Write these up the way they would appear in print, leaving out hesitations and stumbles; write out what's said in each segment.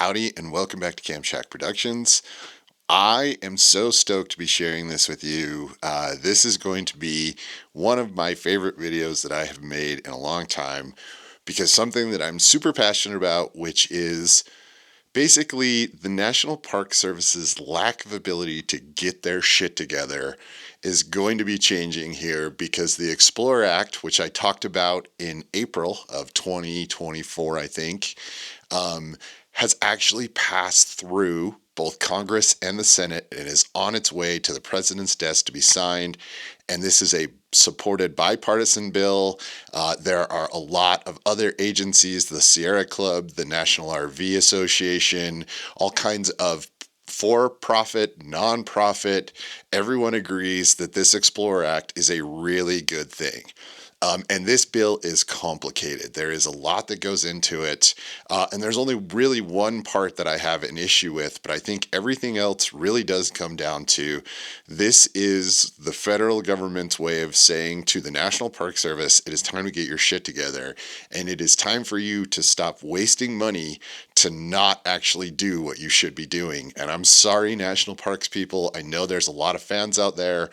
Howdy and welcome back to Cam Shack Productions. I am so stoked to be sharing this with you. This is going to be one of my favorite videos that I have made in a long time because something that I'm super passionate about, which is basically the National Park Service's lack of ability to get their shit together is going to be changing here because the Explore Act, which I talked about in April of 2024, I think, has actually passed through both Congress and the Senate and is on its way to the president's desk to be signed. And this is a supported bipartisan bill. There are a lot of other agencies, the Sierra Club, the National RV Association, all kinds of for-profit, non-profit. Everyone agrees that this Explore Act is a really good thing. And this bill is complicated. There is a lot that goes into it. And there's only really one part that I have an issue with, but I think everything else really does come down to this is the federal government's way of saying to the National Park Service, it is time to get your shit together. And it is time for you to stop wasting money to not actually do what you should be doing. And I'm sorry, National Parks people. I know there's a lot of fans out there,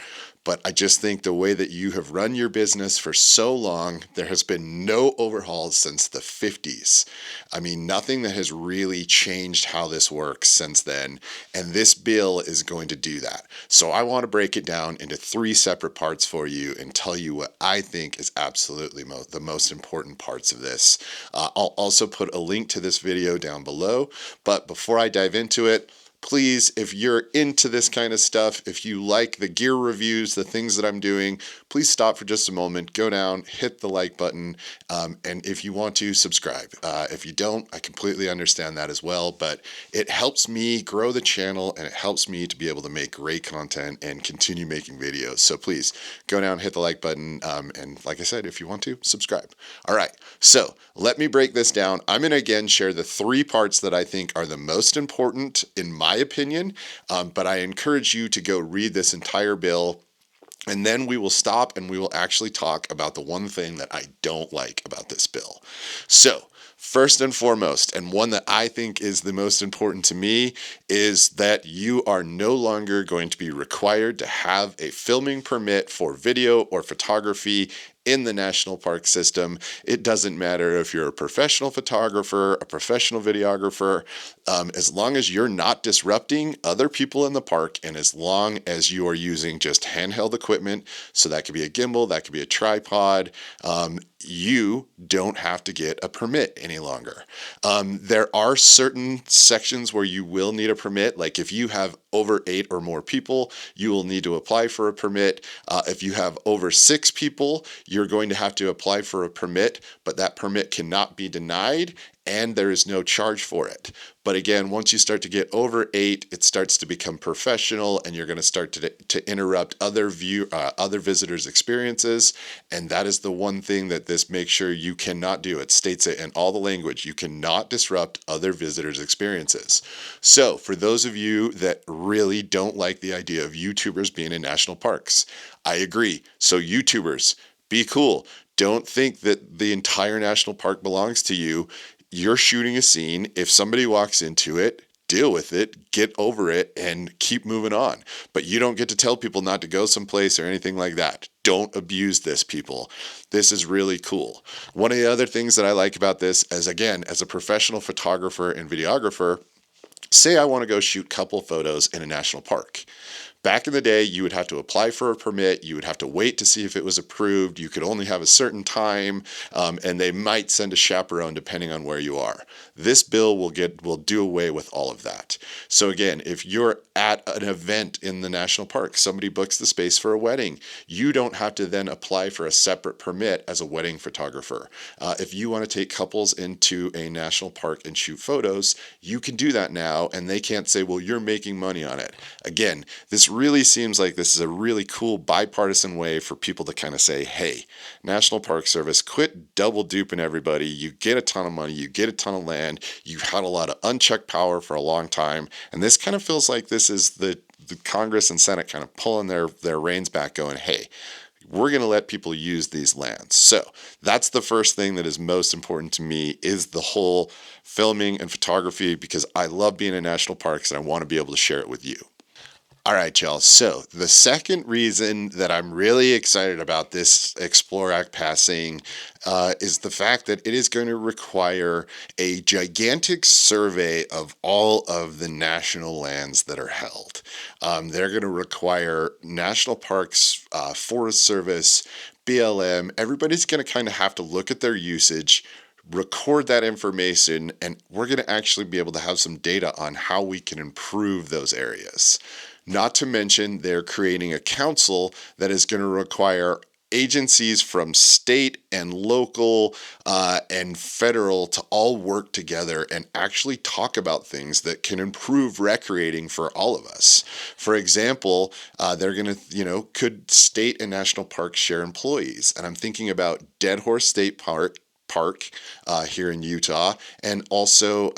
but I just think the way that you have run your business for so long, there has been no overhauls since the 50s. I mean, nothing that has really changed how this works since then. And this bill is going to do that. So I want to break it down into three separate parts for you and tell you what I think is absolutely the most important parts of this. I'll also put a link to this video down below. But before I dive into it, please, if you're into this kind of stuff, if you like the gear reviews, the things that I'm doing, please stop for just a moment, go down, hit the like button, and if you want to, subscribe. If you don't, I completely understand that as well, but it helps me grow the channel and it helps me to be able to make great content and continue making videos. So please, go down, hit the like button, and like I said, if you want to, subscribe. All right, so let me break this down. I'm going to again share the three parts that I think are the most important in my opinion, but I encourage you to go read this entire bill, and then we will stop and we will actually talk about the one thing that I don't like about this bill. So, first and foremost, and one that I think is the most important to me, is that you are no longer going to be required to have a filming permit for video or photography in the national park system. It doesn't matter if you're a professional photographer, a professional videographer, as long as you're not disrupting other people in the park and as long as you are using just handheld equipment, so that could be a gimbal, that could be a tripod, you don't have to get a permit any longer. There are certain sections where you will need a permit, like if you have over 8 or more people, you will need to apply for a permit. If you have over 6 people, you're going to have to apply for a permit, but that permit cannot be denied and there is no charge for it. But again, once you start to get over 8, it starts to become professional and you're going to start to interrupt other visitors' experiences. And that is the one thing that this makes sure you cannot do. It states it in all the language. You cannot disrupt other visitors' experiences. So for those of you that really don't like the idea of YouTubers being in national parks, I agree. So YouTubers, be cool. Don't think that the entire national park belongs to you. You're shooting a scene. If somebody walks into it, deal with it, get over it, and keep moving on. But you don't get to tell people not to go someplace or anything like that. Don't abuse this, people. This is really cool. One of the other things that I like about this is, again, as a professional photographer and videographer, say I want to go shoot couple photos in a national park. Back in the day, you would have to apply for a permit. You would have to wait to see if it was approved. You could only have a certain time, and they might send a chaperone depending on where you are. This bill will do away with all of that. So again, if you're at an event in the national park, somebody books the space for a wedding, you don't have to then apply for a separate permit as a wedding photographer. If you want to take couples into a national park and shoot photos, you can do that now, and they can't say, well, you're making money on it. Again, this really seems like this is a really cool bipartisan way for people to kind of say, hey, National Park Service, quit double duping everybody. You get a ton of money, you get a ton of land, you've had a lot of unchecked power for a long time, and this kind of feels like this is the Congress and Senate kind of pulling their reins back going, hey, we're going to let people use these lands. So that's the first thing that is most important to me, is the whole filming and photography, because I love being in national parks and I want to be able to share it with you. All right, y'all. So the second reason that I'm really excited about this Explore Act passing is the fact that it is going to require a gigantic survey of all of the national lands that are held. They're going to require national parks, Forest Service, BLM. Everybody's going to kind of have to look at their usage, record that information, and we're going to actually be able to have some data on how we can improve those areas. Not to mention, they're creating a council that is going to require agencies from state and local and federal to all work together and actually talk about things that can improve recreating for all of us. For example, they're going to, could state and national parks share employees? And I'm thinking about Dead Horse State Park here in Utah, and also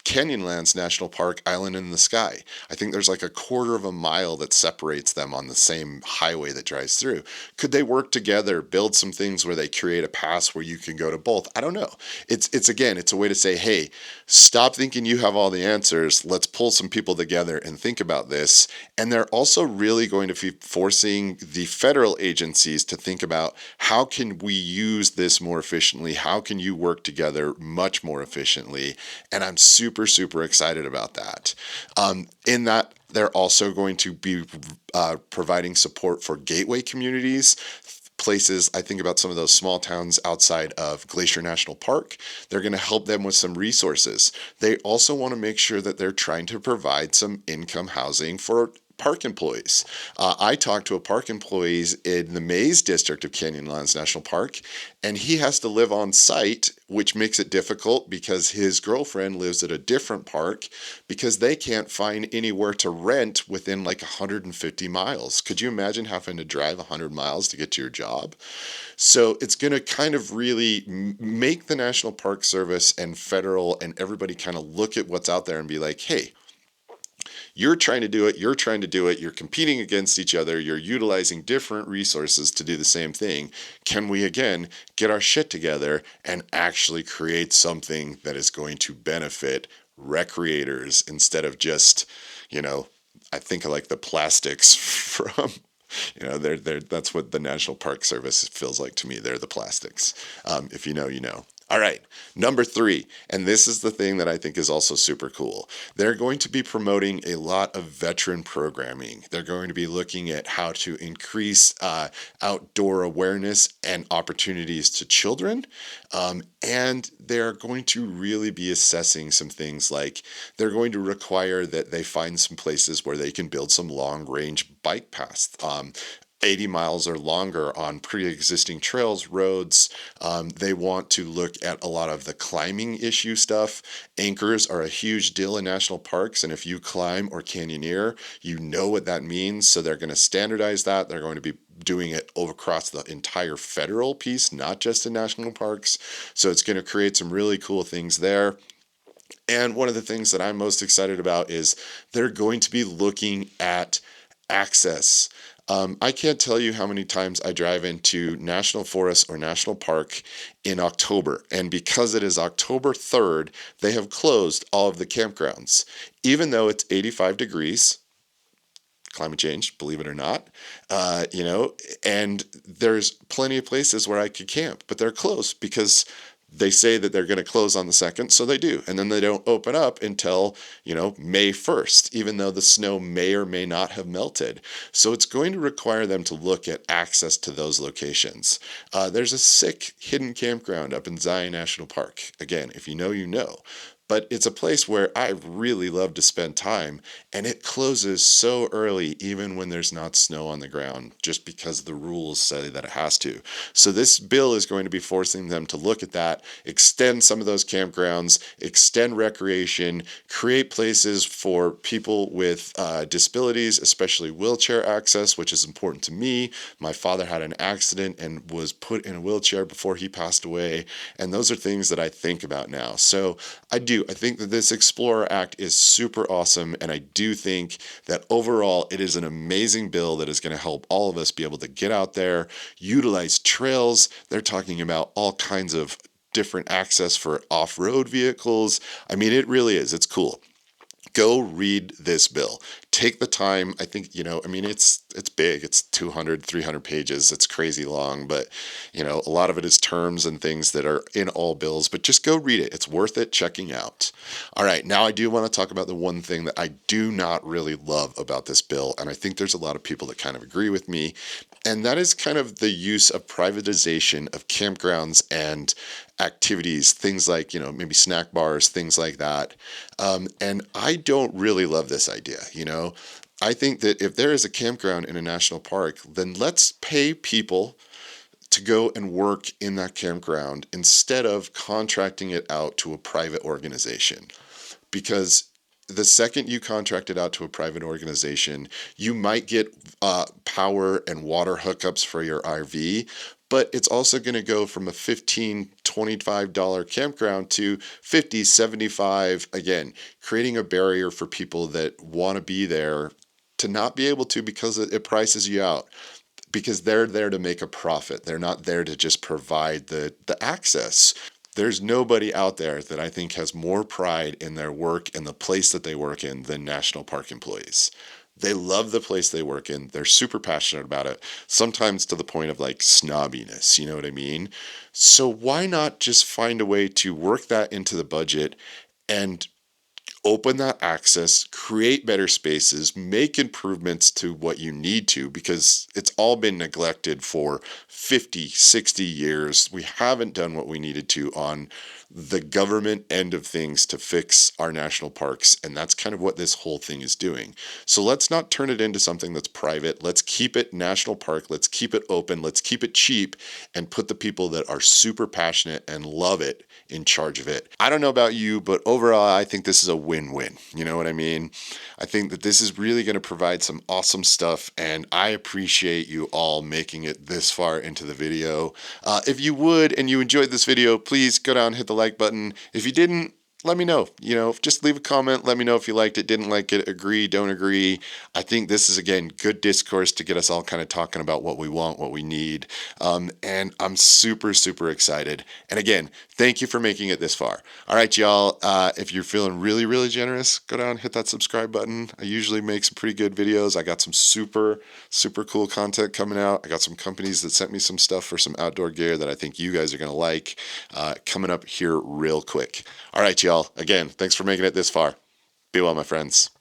Canyonlands National Park, Island in the Sky. I think there's like a quarter of a mile that separates them on the same highway that drives through. Could they work together, build some things where they create a pass where you can go to both? I don't know. It's a way to say, hey, stop thinking you have all the answers. Let's pull some people together and think about this. And they're also really going to be forcing the federal agencies to think about, how can we use this more efficiently? How can you work together much more efficiently? And I'm super excited about that. In that, they're also going to be providing support for gateway communities, places. I think about some of those small towns outside of Glacier National Park. They're going to help them with some resources. They also want to make sure that they're trying to provide some income housing for park employees. I talked to a park employee in the Maze district of Canyonlands National Park, and he has to live on site, which makes it difficult because his girlfriend lives at a different park, because they can't find anywhere to rent within like 150 miles. Could you imagine having to drive 100 miles to get to your job? So it's going to kind of really make the National Park Service and federal and everybody kind of look at what's out there and be like, hey, you're trying to do it, you're competing against each other, you're utilizing different resources to do the same thing. Can we, again, get our shit together and actually create something that is going to benefit recreators instead of just, I think of like the plastics from, that's what the National Park Service feels like to me. They're the plastics. If you know, you know. All right, number 3, and this is the thing that I think is also super cool. They're going to be promoting a lot of veteran programming. They're going to be looking at how to increase outdoor awareness and opportunities to children. And they're going to really be assessing some things, like they're going to require that they find some places where they can build some long-range bike paths. 80 miles or longer on pre-existing trails, roads. They want to look at a lot of the climbing issue stuff. Anchors are a huge deal in national parks, and if you climb or canyoneer, you know what that means. So they're going to standardize that. They're going to be doing it over across the entire federal piece, not just in national parks. So it's going to create some really cool things there. And one of the things that I'm most excited about is they're going to be looking at access. I can't tell you how many times I drive into national forest or national park in October, and because it is October 3rd, they have closed all of the campgrounds. Even though it's 85 degrees, climate change, believe it or not, and there's plenty of places where I could camp, but they're closed because they say that they're going to close on the 2nd, so they do. And then they don't open up until, May 1st, even though the snow may or may not have melted. So it's going to require them to look at access to those locations. There's a sick hidden campground up in Zion National Park. Again, if you know, you know. But it's a place where I really love to spend time, and it closes so early, even when there's not snow on the ground, just because the rules say that it has to. So this bill is going to be forcing them to look at that, extend some of those campgrounds, extend recreation, create places for people with disabilities, especially wheelchair access, which is important to me. My father had an accident and was put in a wheelchair before he passed away, and those are things that I think about now. So I do do. I think that this Explorer Act is super awesome, and I do think that overall it is an amazing bill that is going to help all of us be able to get out there, utilize trails. They're talking about all kinds of different access for off-road vehicles. I mean, it really is. It's cool. Go read this bill. Take the time. I think, I mean, it's big. It's 200, 300 pages. It's crazy long, but, a lot of it is terms and things that are in all bills, but just go read it. It's worth it checking out. All right. Now I do want to talk about the one thing that I do not really love about this bill, and I think there's a lot of people that kind of agree with me, and that is kind of the use of privatization of campgrounds and activities, things like, maybe snack bars, things like that. And I don't really love this idea. I think that if there is a campground in a national park, then let's pay people to go and work in that campground instead of contracting it out to a private organization. Because the second you contract it out to a private organization, you might get power and water hookups for your RV, but it's also going to go from a $15, $25 campground to $50, $75, again, creating a barrier for people that want to be there to not be able to because it prices you out. Because they're there to make a profit. They're not there to just provide the access. There's nobody out there that I think has more pride in their work and the place that they work in than national park employees. They love the place they work in. They're super passionate about it, sometimes to the point of like snobbiness, you know what I mean? So why not just find a way to work that into the budget and open that access, create better spaces, make improvements to what you need to, because it's all been neglected for 50, 60 years. We haven't done what we needed to on the government end of things to fix our national parks, and that's kind of what this whole thing is doing. So let's not turn it into something that's private. Let's keep it national park. Let's keep it open. Let's keep it cheap and put the people that are super passionate and love it in charge of it. I don't know about you, but overall, I think this is a win-win. You know what I mean? I think that this is really going to provide some awesome stuff, and I appreciate you all making it this far into the video. If you would and you enjoyed this video, please go down and hit the like button. If you didn't, let me know. Just leave a comment. Let me know if you liked it, didn't like it, agree, don't agree. I think this is, again, good discourse to get us all kind of talking about what we want, what we need. And I'm super, super excited. And again, thank you for making it this far. All right, y'all. If you're feeling really, really generous, go down and hit that subscribe button. I usually make some pretty good videos. I got some super, super cool content coming out. I got some companies that sent me some stuff for some outdoor gear that I think you guys are going to like coming up here real quick. All right, y'all. Again, thanks for making it this far. Be well, my friends.